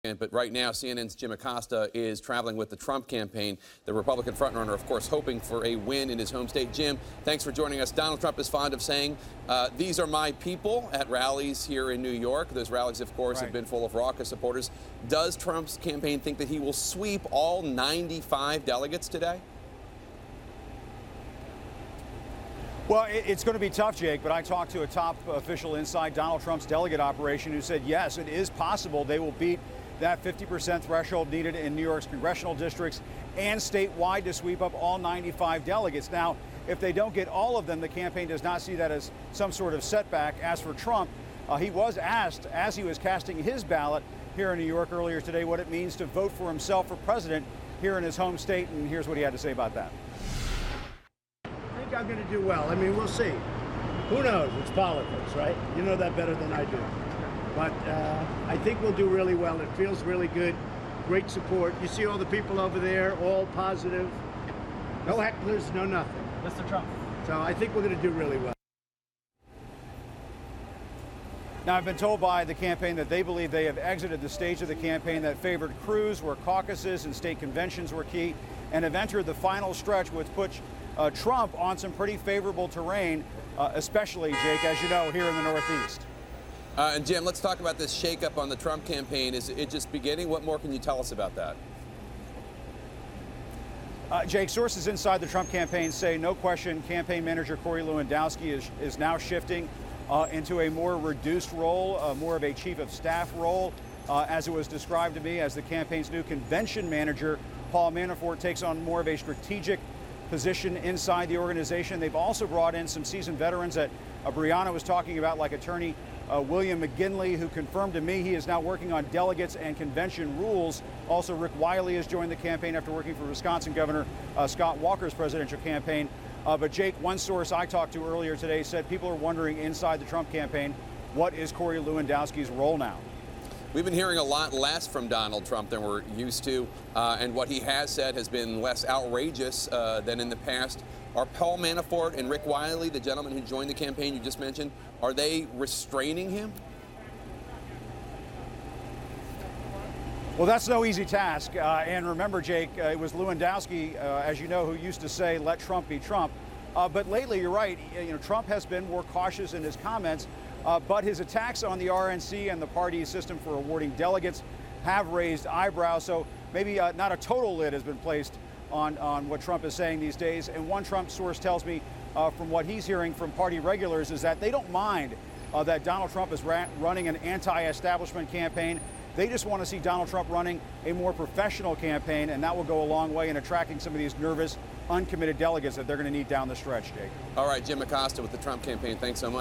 But right now, CNN's Jim Acosta is traveling with the Trump campaign. The Republican frontrunner, of course, hoping for a win in his home state. Jim, thanks for joining us. Donald Trump is fond of saying, these are my people at rallies here in New York. Those rallies, of course, have been full of raucous supporters. Does Trump's campaign think that he will sweep all 95 delegates today? Well, it's going to be tough, Jake, but I talked to a top official inside Donald Trump's delegate operation who said, yes, it is possible they will beat that 50% threshold needed in New York's congressional districts and statewide to sweep up all 95 delegates. Now, if they don't get all of them, the campaign does not see that as some sort of setback. As for Trump, he was asked as he was casting his ballot here in New York earlier today what it means to vote for himself for president here in his home state, and here's what he had to say about that. I think I'm going to do well. I mean, we'll see. Who knows? It's politics, right? You know that better than I do. But I think we'll do really well. It feels really good. Great support. You see all the people over there, all positive. No hecklers, no nothing. Mr. Trump. So I think we're going to do really well. Now, I've been told by the campaign that they believe they have exited the stage of the campaign that favored Cruz, where caucuses and state conventions were key, and have entered the final stretch, which puts Trump on some pretty favorable terrain, especially, Jake, as you know, here in the Northeast. And Jim, let's talk about this shakeup on the Trump campaign. Is it just beginning? What more can you tell us about that? Jake, sources inside the Trump campaign say, no question, campaign manager Corey Lewandowski is now shifting into a more reduced role, more of a chief of staff role, as it was described to me as the campaign's new convention manager. Paul Manafort takes on more of a strategic position inside the organization. They've also brought in some seasoned veterans that Brianna was talking about, like attorney William McGinley, who confirmed to me he is now working on delegates and convention rules. Also, Rick Wiley has joined the campaign after working for Wisconsin Governor Scott Walker's presidential campaign. But Jake, one source I talked to earlier today said people are wondering inside the Trump campaign, what is Corey Lewandowski's role now? We've been hearing a lot less from Donald Trump than we're used to, and what he has said has been less outrageous than in the past. Are Paul Manafort and Rick Wiley, the gentleman who joined the campaign you just mentioned, are they restraining him? Well, that's no easy task. And remember, Jake, it was Lewandowski, as you know, who used to say, let Trump be Trump. But lately, you're right, Trump has been more cautious in his comments, but his attacks on the RNC and the party system for awarding delegates have raised eyebrows. So maybe not a total lid has been placed on what Trump is saying these days. And one Trump source tells me from what he's hearing from party regulars is that they don't mind that Donald Trump is running an anti-establishment campaign. They just want to see Donald Trump running a more professional campaign, and that will go a long way in attracting some of these nervous, uncommitted delegates that they're going to need down the stretch, Jake. All right, Jim Acosta with the Trump campaign. Thanks so much.